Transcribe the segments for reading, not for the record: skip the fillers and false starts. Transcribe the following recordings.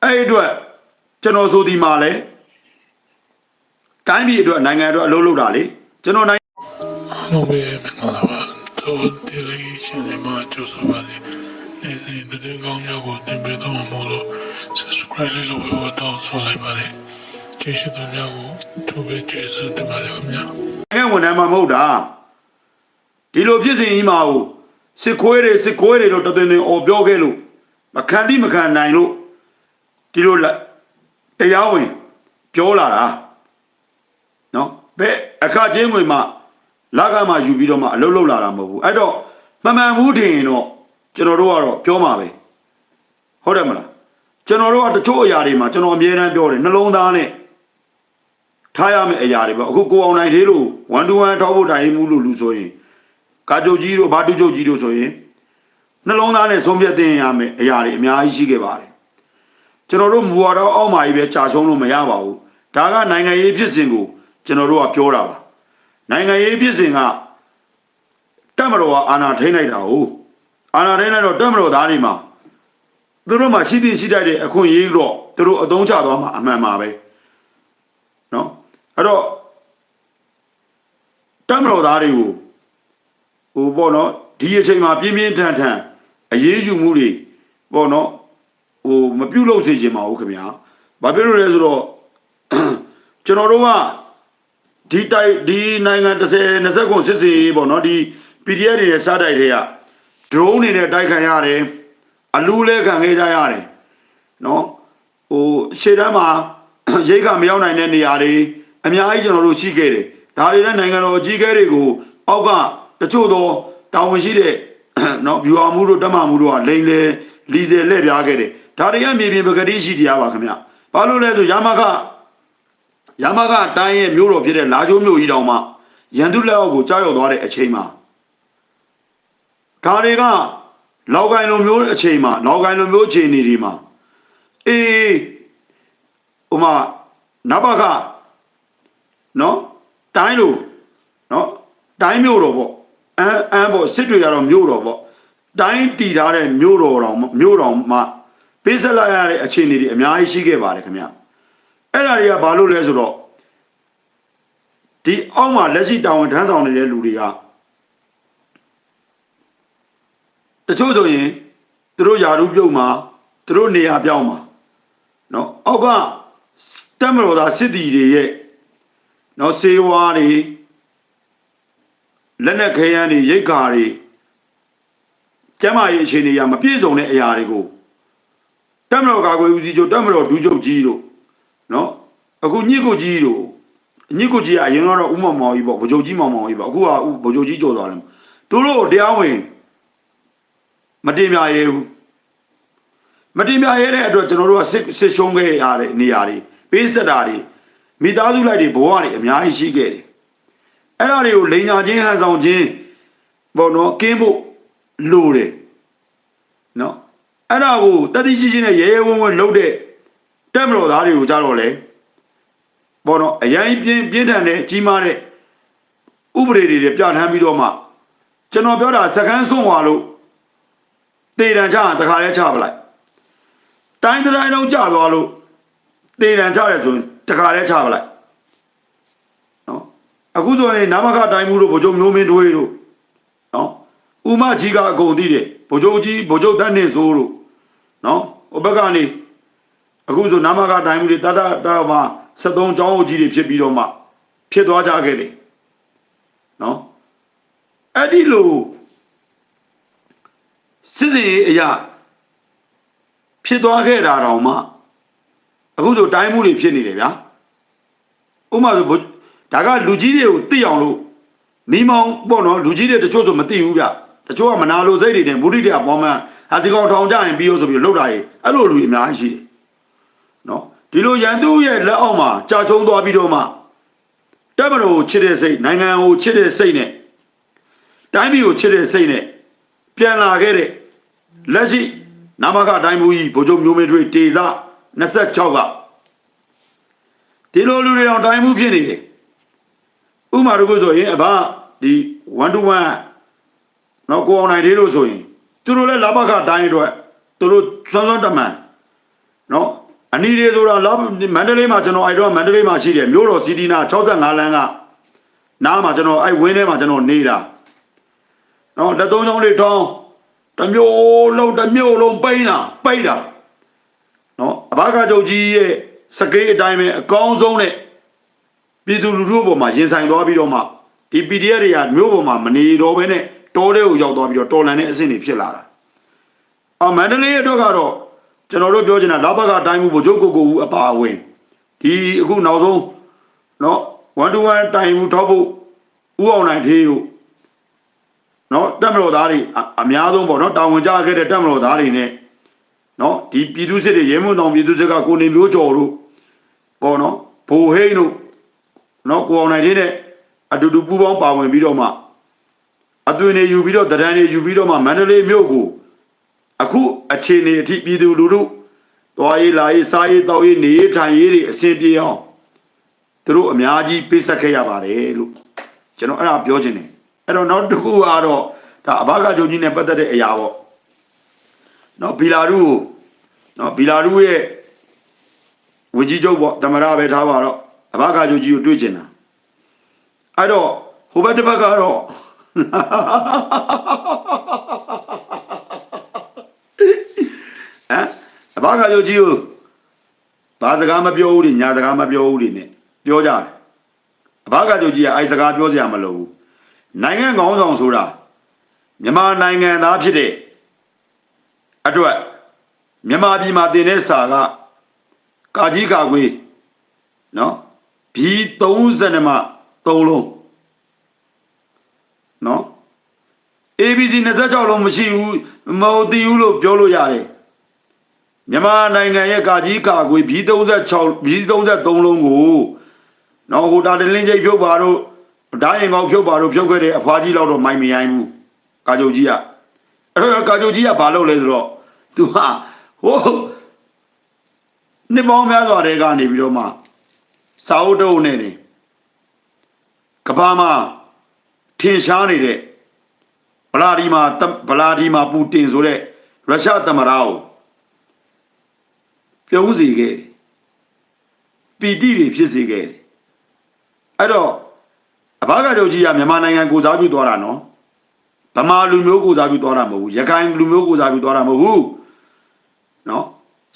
အဲ့အတွက်ကျွန်တော်ဆိုဒီမှာလဲတိုင်းပြည်အတွက်နိုင်ငံအတွက်အလုပ်လုပ်တာလေကျွန်တော်နိုင်အားလုံးပဲမင်္ဂလာပါတို့ဒီလေးရှင်လေးမှာကြိုးစားပါစေနေစဉ်တဲ့ကောင်းများကိုသင်ပေးတော့မို့လို့ subscribe လေးလုပ်ဖို့တော့ဆော်လိုက်ပါလေကျေးဇူးတင်များကိုသူပဲကျေးဇူးတင်ပါတယ်ခင်ဗျာနိုင်ငံဝန်ထမ်းမှမဟုတ်တာဒီလိုဖြစ်စဉ်ကြီးမှာကိုစစ်ခွေးတွေတော့တသွင်းသွင်းအော်ပြောခဲ့လို့မခံတိမခံနိုင်လို့ဒီလိုတရားဝင်ပြောလာတာနော်ဘယ်အခါချင်းဝင်မှလကမှယူပြီးတော့မှအလုပ်လုပ်လာတာမဟုတ်ဘူးအဲ့တော့မမှန်ဘူးထင်ရင်တော့ကျွန်တော်တို့ကတော့ပြောမှာပဲဟုတ်တယ်မလားကျွန်တော်တို့ကတချို့အရာတွေမှာကျွန်တော်အမြဲတမ်းပြောတယ်နှလုံးသားနဲ့ထားရမယ့်အရာတွေပေါ့အခုကိုအောင်နိုင်သေးလို့1 to 1ထောက်ဖို့တိုင်မှုလို့လူဆိုရင်ကာချုပ်ကြီးတို့ဘာတူချုပ်ကြီးတို့ဆိုရင်နှလုံးသားနဲ့ဆုံးဖြတ်သင်ရမယ့်အရာတွေအများကြီးရှိခဲ့ပါတယ်ကျွန်တော်တို့မူဝါဒအောက်မှာကြီးပဲကြာရှုံးလို့မရပါဘူးဒါကနိုင်ငံရေးဖြစ်စဉ်ကိုကျွန်တော်တို့ကပြောတာပါနိုင်ငံရေးဖြစ်စဉ်ကတက်မတော်ကအာဏာထိန်းလိုက်တာဟုတ်အာဏာထိန်းလိုက်တော့တက်မတော်သားတွေမှာသူတို့မှရှိသင့်ရှိတတ်တဲ့အခွင့်အရေးတော့သူတို့အသုံးချသွားမှာအမှန်ပါပဲနော်အဲ့တော့တက်မတော်သားတွေကိုဟိုပေါ့နော်ဒီအချိန်မှာပြင်းပြင်းထန်ထန်အရေးယူမှုတွေပေါ့နော်ဟိုမပြုတ်လို့စေချင်ပါဘူးခင်ဗျာဘာဖြစ်လို့လဲဆိုတော့ကျွန်တော်တို့ကဒီနိုင်ငံ30 20ခုစစ်စီပေါ့နော်ဒီ PDF တွေနဲ့စားတိုက်တွေက drone တွေနဲ့တိုက်ခံရတယ်အလူလဲခံခဲ့ကြရတယ်နော်ဟိုရှေ့တန်းမှာရိတ်ကမရောက်နိုင်တဲ့နေရာတွေအများကြီးကျွန်တော်တို့ရှိခဲ့တယ်ဒါတွေနဲ့နိုင်ငံတော်အကြီးအကဲတွေကိုအောက်ကတချို့သောတာဝန်ရှိတဲ့နော်ဗျူဟာမှုတို့တမမှုတို့ကလိန်လေလီစေလက်ပြားခဲ့တယ်ဒါတွေကမြေပြင်ပကတိရှိတရားပါခင်ဗျဘာလို့လဲဆိုရမခတိုင်းရဲ့မြို့တော်ဖြစ်တဲ့လာချိုးမြို့ကြီးတောင်မှရန်သူလက်အောက်ကိုကြားရောက်သွားတဲ့အချိန်မှာဒါတွေကလောက်ကိုင်းလိုမျိုးအချိန်မှာလောက်ကိုင်းလိုမျိုးအခြေအနေတွေမှာအေးဥမာနဘကနော်တိုင်းလိုနော်တိုင်းမြို့တော်ပေါ့အန်းပေါ့စစ်တွေကတော့မြို့တော်ပေါ့တိုင်းတည်ထားတဲ့မြို့တော်မှာပေးဆက်လိုက်ရတဲ့အခြေအနေတွေအများကြီးရှိခဲ့ပါတယ်ခင်ဗျအဲ့ဒါတွေကဘာလို့လဲဆိုတော့ဒီအောက်မှာလက်ရှိတာဝန်ထမ်းဆောင်နေတဲ့လူတွေကတချို့ဆိုရင်သူတို့ယာရုပြုတ်မှာသူတို့နေရာပြောင်းမှာနော်အောက်ကတက်မတော်သားစစ်တီတွေရဲ့နော်စေဝါတွေလက်နက်ခဲယမ်းတွေရိတ်ခါတွေကျမ်းမာရေးအခြေအနေအရမပြည့်စုံတဲ့အရာတွေကိုတက်မတော်ကာကွယ်ဦးစီးချုပ်တက်မတော်ဒူးချုပ်ကြီးတို့နော်အခုညစ်ကိုကြီးတို့ညစ်ကိုကြီးကအရင်ကတော့ဥမောင်မောင်ကြီးပေါ့ဗိုလ်ချုပ်ကြီးမောင်မောင်ကြီးပေါ့အခုကဗိုလ်ချုပ်ကြီးကျော်သွားတယ်သူတို့တရားဝင်မတင်ပြရဲဘူးမတင်ပြရဲတဲ့အတွက်ကျွန်တော်တို့ကစစ်ရှုံးခဲ့ရတဲ့နေရာတွေပေးဆက်တာတွေမိသားစုလိုက်တွေဘဝတွေအများကြီးရှိခဲ့တယ်အဲ့ဒါတွေကိုလိန်ညာချင်းဟန်ဆောင်ချင်းပေါ့နော်ကင်းဖို့လိုတယ်နော်အဲ့ဒါကိုတတိရှိရှိနဲ့ရဲရဲဝံ့ဝံ့လုပ်တဲ့တက်မတော်သားတွေကိုကြတော့လေပေါ့နော်အရင်ပြင်းထန်တဲ့ကြီးမားတဲ့ဥပဒေတွေပြဋ္ဌာန်းပြီးတော့မှကျွန်တော်ပြောတာစကန်းစွန့်သွားလို့တေတံချတခါလဲချပလိုက်တိုင်းတိုင်းလုံးကြသွားလို့တေတံချတယ်ဆိုရင်တခါလဲချပလိုက်နော်အခုဆိုရင်နမခတိုင်းမှုတို့ဗိုလ်ချုပ်မျိုးမင်းတွေးတို့နော်ဥမကြီးကအကုန်သိတယ်ဗိုလ်ချုပ်တန်းနေဆိုတို့နော်ဟိုဘက်ကနေအခုဆိုနမခတိုင်းမှုတွေတမှာ73ကျောင်းအုပ်ကြီးတွေဖြစ်ပြီးတော့မှဖြစ်သွားကြခဲ့တယ်နော်အဲ့ဒီလိုစစ်စင်ရေးအရာဖြစ်သွားခဲ့တာတောင်မှအခုဆိုတိုင်းမှုတွေဖြစ်နေတယ်ဗျာဥပမာဆိုဒါကလူကြီးတွေကိုသိအောင်လို့မိမောင်ပေါ့နော်လူကြီးတွေတချို့ဆိုမသိဘူးဗျတချို့ကမနာလိုစိတ်တွေနဲ့မုဒိတရားပေါ်မှဟာဒီကောင်ထောင်ကြရင်ပြီးလို့ဆိုပြီးလှုပ်တာတွေအဲ့လိုလူအများကြီးရှိတယ်နော်ဒီလိုရန်သူရဲ့လက်အောက်မှာကြာချုံသွားပြီးတော့မှတက်မတော်ကိုချစ်တဲ့စိတ်နိုင်ငံကိုချစ်တဲ့စိတ်နဲ့တိုင်းပြည်ကိုချစ်တဲ့စိတ်နဲ့ပြန်လာခဲ့တဲ့လက်ရှိနမခတိုင်းမှုကြီးဗိုလ်ချုပ်မျိုးမင်းတွေတေစ26ကဒီလိုလူတွေအောင်တိုင်းမှုဖြစ်နေတယ်ဥမာတို့ဆိုရင်အဘဒီ1 to 1နော်ကိုအောင်နိုင်သေးလို့ဆိုရင်သူတို့လည်းလဘခတိုင်းအတွက်သူတို့စွမ်းစွမ်းတမန်နော် အနီတွေဆိုတာလောက်မန္တလေးမှာကျွန်တော်အဲ့တော့မန္တလေးမှာရှိတယ်မြို့တော်စီတီနာ65လမ်းကနားမှာကျွန်တော်အဲ့ဝင်းထဲမှာကျွန်တော်နေတာနော်လက်သုံးချောင်းလေးထောင်းတစ်မျိုးလုံးပိန်းတာနော်အဘကချုပ်ကြီးရဲ့စကေးအတိုင်းပဲအကောင်းဆုံးနဲ့ပြည်သူလူထုပေါ်မှာရင်ဆိုင်သွားပြီးတော့မှဒီ PDF တွေကမြို့ပေါ်မှာမနေတော့ဘဲနဲ့တောထဲကိုရောက်သွားပြီးတော့တော်လန်တဲ့အဆင့်တွေဖြစ်လာတာမန္တလေးအတွက်ကတော့ကျွန်တော်တို့ပြောချင်တာလဘကတိုင်းမှုဗိုလ်ချုပ်ကိုဦးအပါအဝင်ဒီအခုနောက်ဆုံးနော်1-to-1တိုင်မှုထောက်ဖို့ဦးအောင်နိုင်သေးတို့နော်တက်မတော်သားတွေအများဆုံးပေါ့နော်တာဝန်ကြခဲ့တဲ့တက်မတော်သားတွေနဲ့နော်ဒီပြည်သူစစ်တွေရဲမွန်တောင်ပြည်သူစစ်ကကိုနေမျိုးကျော်တို့ပေါ့နော်ဘိုဟိန်းတို့နော်ကိုအောင်နိုင်သေးတဲ့အတူတူပူးပေါင်းပါဝင်ပြီးတော့မှအသွင်တွေယူပြီးတော့တရံတွေယူပြီးတော့မှမန္တလေးမြို့ကိုအခုအခြေအနေအထိပြည်သူလူထုသွားရေးလာရေးစားရေးတောက်ရေးနေရေးထိုင်ရေးတွေအဆင်ပြေအောင်သူတို့အများကြီးပေးဆက်ခဲ့ရပါတယ်လို့ကျွန်တော်အဲ့ဒါပြောချင်တယ်အဲ့တော့နောက်တစ်ခုကတော့ဒါအဘကချုပ်ကြီးနဲ့ပတ်သက်တဲ့အရာပေါ့နော်ဘီလာရုကိုနော်ဘီလာရုရဲ့ဝကြီးချုပ်ပေါ့သမရပဲထားပါတော့အဘကချုပ်ကြီးကိုတွေ့ကျင်တာအဲ့တော့ဟိုဘက်တစ်ဘက်ကတော့အဘကချုပ်ကြီးကိုဘာစကားမပြောဘူးညစကားမပြောဘူးနဲ့ပြောကြတယ်အဘကချုပ်ကြီးကအဲ့စကားပြောစရာမလိုဘူးနိုင်ငံကောင်းဆောင်ဆိုတာမြန်မာနိုင်ငံသားဖြစ်တဲ့အတွက်မြန်မာပြည်မှာတင်တဲ့စာကကာကြီးကာကွေးနော်ဘီ30မှ3လုံးနော် ABC 26လုံးမရှိဘူးမဟုတ်သေးဘူးလို့ပြောလို့ရတယ်မြန်မာနိုင်ငံရဲ့ကာကြီးကာကွေးဘီ36ဘီ33လုံးကိုနော်ဟိုတာတလင်းချိတ်ဖြုတ်ပါတော့ဓာတ်ရင်ကောက်ဖြုတ်ပါတော့ဖြုတ်ခဲ့တဲ့အဖွားကြီးလောက်တော့မိုင်မရိုင်းဘူးကာချုပ်ကြီးကအဲ့တော့ကာချုပ်ကြီးကဘာလုပ်လဲဆိုတော့သူကဟိုနှစ်ပေါင်းများစွာတည်းကနေပြီးတော့မှစာအုပ်တုပ်နဲ့နေကဘာမှာထင်ရှားနေတဲ့ဗလာဒီမာပူတင်ဆိုတဲ့ရုရှားသမ္မတကိုပြုံးစေခဲ့ပီတိတွေဖြစ်စေခဲ့အဲ့တော့အဘကချုပ်ကြီးကမြန်မာနိုင်ငံကိုစားပြုသွားတာနော်ဗမာလူမျိုးကိုစားပြုသွားတာမဟုတ်ဘူးရခိုင်လူမျိုးကိုစားပြုသွားတာမဟုတ်ဘူးနော်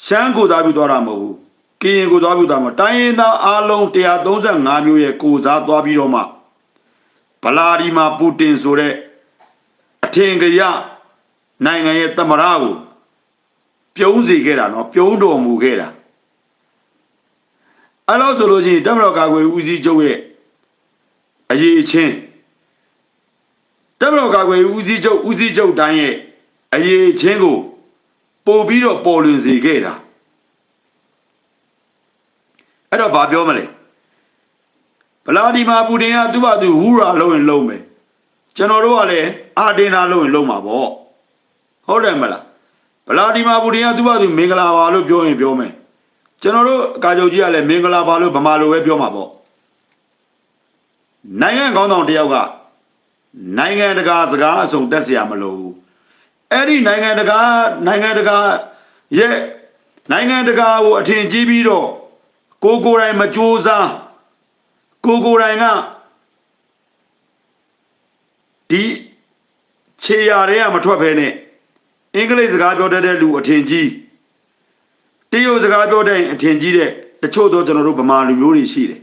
ရှမ်းကိုစားပြုသွားတာမဟုတ်ဘူးကရင်ကိုစားပြုသွားမှာတိုင်းရင်းသားအားလုံး135မျိုးရဲ့ကိုစားသွားပြီးတော့မှဗလာဒီမာပူတင်ဆိုတဲ့အထင်ကြီးနိုင်ငံရဲ့သမ္မတကိုပြုံးစေခဲ့တာနော်ပြုံးတော်မူခဲ့တာအဲ့လိုဆိုလို့ရှိရင်တမတော်ကာကွယ်ဦးစီးချုပ်ရဲ့အရေးချင်းတမတော်ကာကွယ်ဦးစီးချုပ်တိုင်းရဲ့အရေးချင်းကိုပို့ပြီးတော့ပေါ်လွင်စေခဲ့တာအဲ့တော့ဘာပြောမလဲဗလာဒီမာပူတင်ကသူ့ဘာသူဟူရာလုံးရင်လုံးမယ်ကျွန်တော်တို့ကလည်းအာတင်နာလုံးရင်လုံးမှာပေါ့ဟုတ်တယ်မလားဗလာဒီမာပူတင်ကသူ့ဘာသူမင်္ဂလာပါလို့ပြောရင်ပြောမယ်ကျွန်တော်တို့ကာချုပ်ကြီးကလည်းမင်္ဂလာပါလို့ဗမာလိုပဲပြောမှာပေါ့နိုင်ငံကောင်းဆောင်တယောက်ကနိုင်ငံတကာစကားအစုံတက်เสียမလို့အဲ့ဒီနိုင်ငံတကာရဲ့နိုင်ငံတကာကိုအထင်ကြီးပြီးတော့ကိုယ်တိုင်မကြိုးစားကိုယ်တိုင်ကဒီခြေရာတွေကမထွက်ဖဲနဲ့အင်္ဂလိပ်စကားပြောတတ်တဲ့လူအထင်ကြီးတရုတ်စကားပြောတဲ့အထင်ကြီးတဲ့တချို့တော့ကျွန်တော်တို့ဗမာလူမျိုးတွေရှိတယ်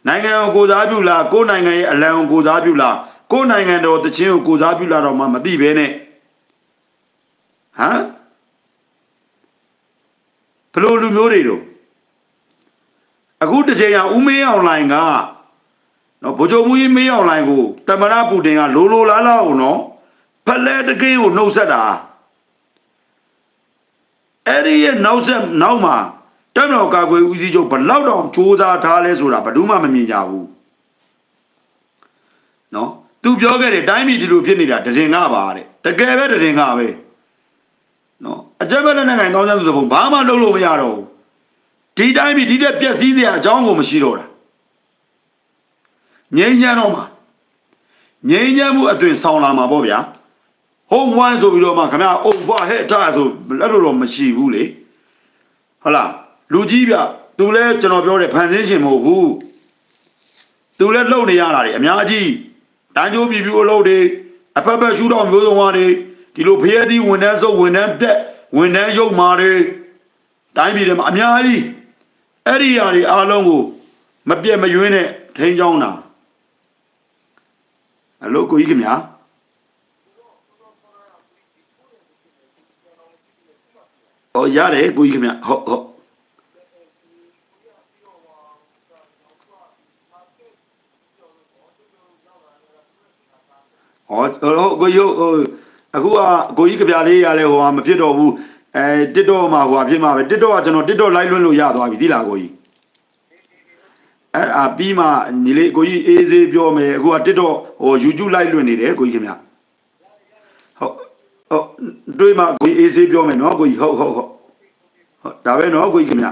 နိုင်ငံကိုစားပြုလားကိုယ်နိုင်ငံရဲ့အလံကိုစားပြုလားကိုယ်နိုင်ငံတော်တခြင်းကိုစားပြုလားတော့မှမသိဘဲနဲ့ဟမ်ဘလို့လူမျိုးတွေတော့အခုတစ်ချိန်ကဦးမင်းအောင်လိုင်ကနော်ဗိုလ်ချုပ်မူကြီးမင်းအောင်လိုင်ကိုတမရပူတင်ကလိုလားအောင်နော်ဖလဲတကင်းကိုနှုတ်ဆက်တာအဲ့ဒီရဲ့နောက်မှာတက်တော်ကာကွယ်ဦးစီးချုပ်ဘလောက်တောင်စူးစမ်းထားလဲဆိုတာဘယ်သူမှမမြင်ကြဘူးနော်သူပြောခဲ့တယ်တိုင်းပြည်ဒီလိုဖြစ်နေတာတရင်ကပါတဲ့တကယ်ပဲတရင်ကပဲနော်အကြမ်းဖက်နိုင်ငံကောင်းတဲ့သူဘုံဘာမှလုပ်လို့မရတော့ဘူးဒီတိုင်းပြည်ဒီတဲ့ပျက်စီးစရာအကြောင်းကိုမရှိတော့တာငြိမ်းချမ်းတော့မှာငြိမ်းချမ်းမှုအသွင်ဆောင်လာမှာပေါ့ဗျာဟုတ်ဝိုင်းဆိုပြီးတော့မှခင်ဗျာအုပ်ဘွားဟဲ့ထားဆိုလက်တော့မရှိဘူးလေ ဟုတ်လားလူကြီးဗျသူလဲကျွန်တော်ပြောတယ်ဖန်ဆင်းရှင်မဟုတ်ဘူးသူလဲလှုပ်နေရတာတွေအများကြီးတန်းကျိုးပြည်ပြူအလုပ်တွေအဖက်ဖက်ရှူတော့မျိုးစုံဟာတွေဒီလိုဖရဲသီးဝန်ထမ်းစုပ်ဝန်ထမ်းတက်ဝန်ထမ်းရုပ်မာတွေတိုင်းပြည်ထဲမှာအများကြီးအဲ့ဒီအရာတွေအားလုံးကိုမပြတ်မယွင်းနဲ့ထိန်းချောင်းတာအလို့ကိုကြီးခင်ဗျာဟောရတယ်ကိုကြီးခင်ဗျာဟုတ်ကိုကြီးအခုကကိုကြီးကြပြလေးရလဲဟိုမဖြစ်တော့ဘူးတစ်တော့မှာဟိုဖြစ်မှာပဲတစ်တော့ကကျွန်တော်တစ်တော့လိုက်လွှင့်လို့ရသွားပြီသိလားကိုကြီးပြီးမှညီလေးကိုကြီးအေးသေးပြောမယ်အခုကတစ်တော့ဟို YouTube လိုက်လွှင့်နေတယ်ကိုကြီးခင်ဗျဟုတ်တွေးမှကိုကြီးအေးသေးပြောမယ်နော်ကိုကြီးဟုတ်ဒါပဲနော်ကိုကြီးခင်ဗျ